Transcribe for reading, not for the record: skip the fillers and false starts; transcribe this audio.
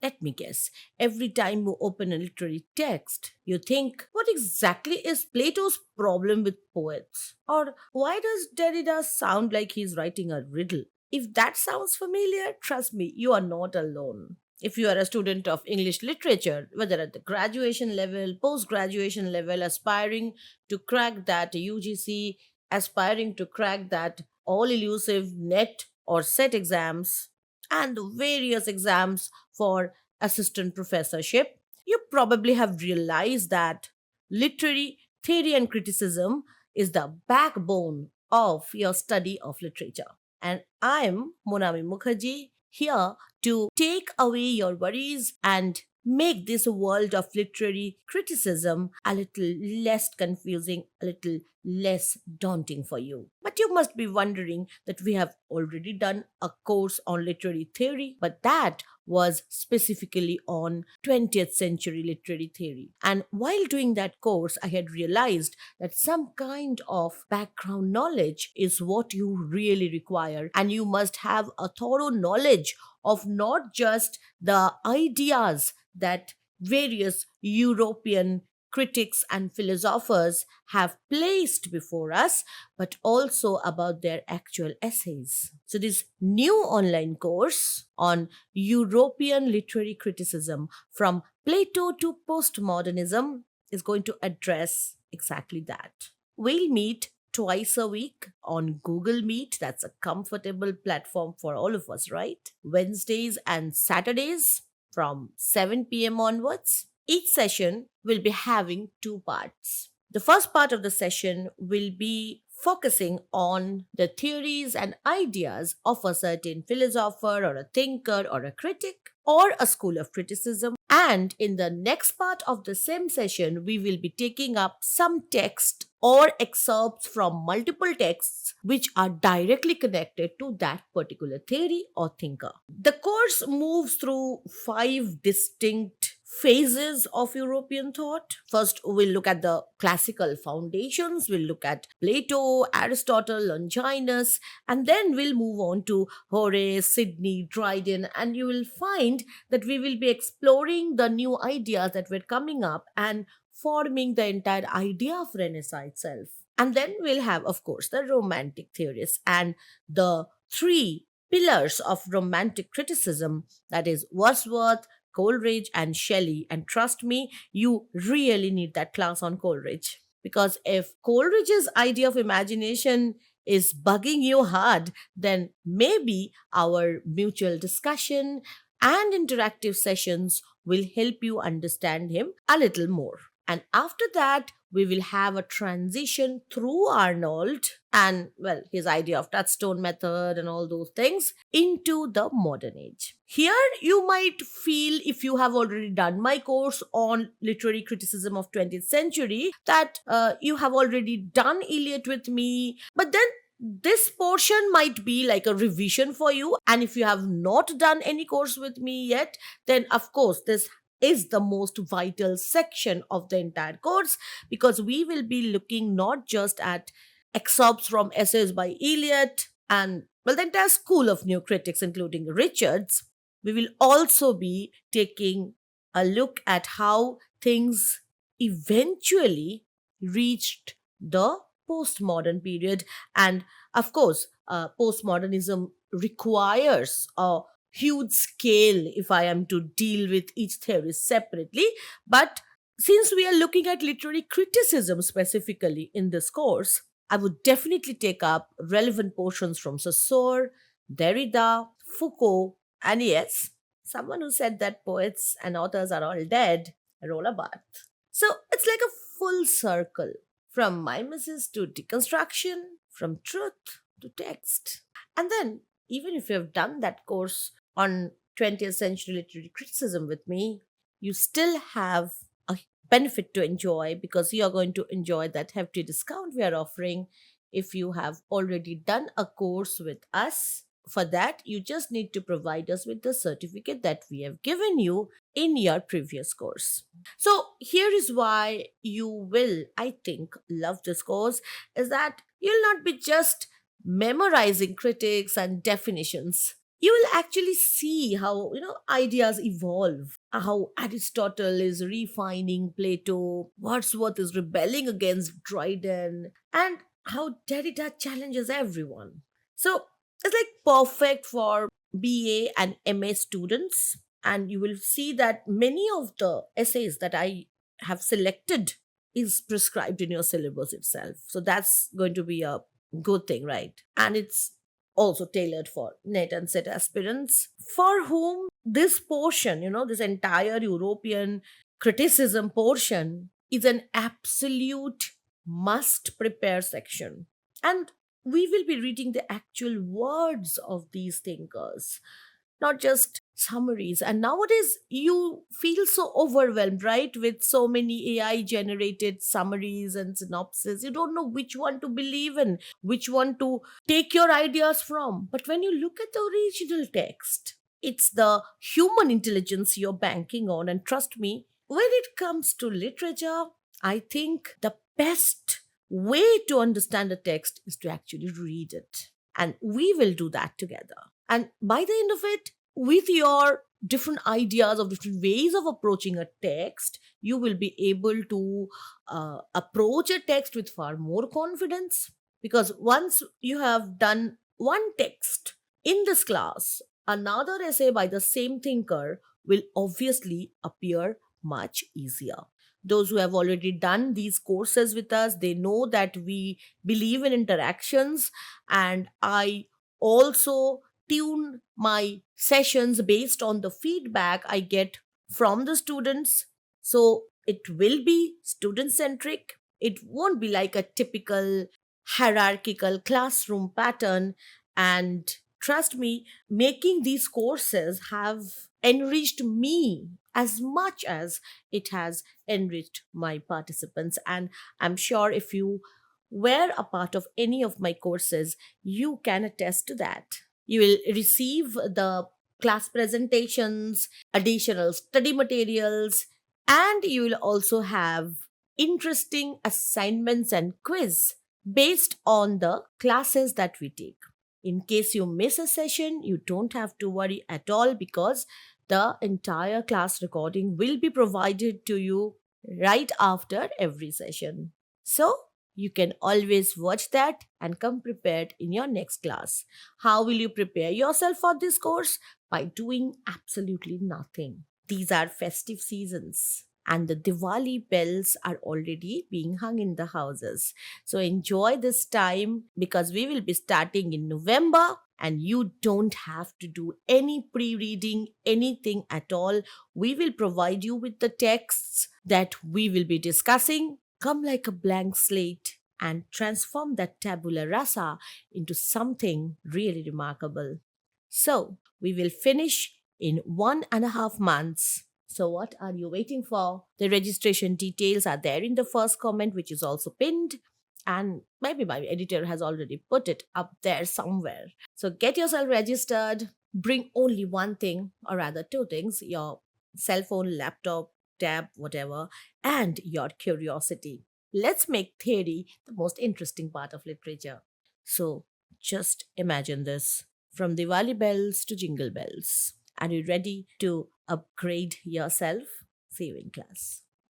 Let me guess. Every time you open a literary text, you think, what exactly is Plato's problem with poets? Or why does Derrida sound like he's writing a riddle? If that sounds familiar, trust me, you are not alone. If you are a student of English literature, whether at the graduation level, post graduation level, aspiring to crack that UGC, aspiring to crack that all elusive NET or SET exams, and the various exams for assistant professorship, you probably have realized that literary theory and criticism is the backbone of your study of literature. And I'm Monami Mukherjee here to take away your worries and make this world of literary criticism a little less confusing, a little less daunting for you. But you must be wondering that we have already done a course on literary theory, but that was specifically on 20th century literary theory. And while doing that course, I had realized that some kind of background knowledge is what you really require. And you must have a thorough knowledge of not just the ideas that various European critics and philosophers have placed before us, but also about their actual essays. So, this new online course on European literary criticism from Plato to postmodernism is going to address exactly that. We'll meet twice a week on Google Meet. That's a comfortable platform for all of us, right? Wednesdays and Saturdays from 7 p.m. onwards. Each session will be having two parts. The first part of the session will be focusing on the theories and ideas of a certain philosopher or a thinker or a critic or a school of criticism. And in the next part of the same session, we will be taking up some text or excerpts from multiple texts which are directly connected to that particular theory or thinker. The course moves through five distinct phases of European thought. First, we'll look at the classical foundations, we'll look at Plato, Aristotle, Longinus, and then we'll move on to Horace, Sidney, Dryden, and you will find that we will be exploring the new ideas that were coming up and forming the entire idea of Renaissance itself. And then we'll have, of course, the Romantic theorists and the three pillars of Romantic criticism, that is, Wordsworth, Coleridge, and Shelley. And trust me, you really need that class on Coleridge. Because if Coleridge's idea of imagination is bugging you hard, then maybe our mutual discussion and interactive sessions will help you understand him a little more. And after that, we will have a transition through Arnold and, well, his idea of touchstone method and all those things into the modern age. Here, you might feel, if you have already done my course on literary criticism of 20th century, that you have already done Eliot with me, but then this portion might be like a revision for you. And if you have not done any course with me yet, then of course this is the most vital section of the entire course, because we will be looking not just at excerpts from essays by Eliot and, well, the entire school of new critics, including Richards. We will also be taking a look at how things eventually reached the postmodern period. And of course, postmodernism requires a huge scale if I am to deal with each theory separately. But since we are looking at literary criticism specifically in this course, I would definitely take up relevant portions from Saussure, Derrida, Foucault, and yes, someone who said that poets and authors are all dead, Rolla Barthes. So it's like a full circle, from mimesis to deconstruction, from truth to text. And then, even if you have done that course on 20th century literary criticism with me, you still have a benefit to enjoy, because you are going to enjoy that hefty discount we are offering if you have already done a course with us. For that, you just need to provide us with the certificate that we have given you in your previous course. So, here is why you will, I think, love this course, is that you'll not be just memorizing critics and definitions. you will actually see how ideas evolve, how Aristotle is refining Plato, Wordsworth is rebelling against Dryden, and how Derrida challenges everyone. So it's like perfect for BA and MA students, and you will see that many of the essays that I have selected is prescribed in your syllabus itself. So that's going to be a good thing, right? And it's also tailored for net and set aspirants for whom this portion, this entire European criticism portion is an absolute must prepare section. And we will be reading the actual words of these thinkers, not just summaries. And nowadays, you feel so overwhelmed, right? With so many AI generated summaries and synopses. You don't know which one to believe in, which one to take your ideas from. But when you look at the original text, it's the human intelligence you're banking on. And trust me, when it comes to literature, I think the best way to understand a text is to actually read it. And we will do that together. And by the end of it, with your different ideas of different ways of approaching a text, you will be able to approach a text with far more confidence. Because once you have done one text in this class, another essay by the same thinker will obviously appear much easier. Those who have already done these courses with us, they know that we believe in interactions, and I also tune my sessions based on the feedback I get from the students. So it will be student centric. It won't be like a typical hierarchical classroom pattern. And trust me, making these courses have enriched me as much as it has enriched my participants. And I'm sure if you were a part of any of my courses, you can attest to that. You will receive the class presentations, additional study materials, and you will also have interesting assignments and quiz based on the classes that we take. In case you miss a session, you don't have to worry at all, because the entire class recording will be provided to you right after every session. So, you can always watch that and come prepared in your next class. How will you prepare yourself for this course? By doing absolutely nothing. These are festive seasons, and the Diwali bells are already being hung in the houses. So enjoy this time, because we will be starting in November, and you don't have to do any pre reading, anything at all. We will provide you with the texts that we will be discussing. Come like a blank slate and transform that tabula rasa into something really remarkable. So, we will finish in 1.5 months. So, what are you waiting for? The registration details are there in the first comment, which is also pinned. And maybe my editor has already put it up there somewhere. So, get yourself registered. Bring only one thing, or rather, two things: your cell phone, laptop, tab, whatever, and your curiosity. Let's make theory the most interesting part of literature. So, just imagine this: from Diwali bells to jingle bells. Are you ready to upgrade yourself? See you in class.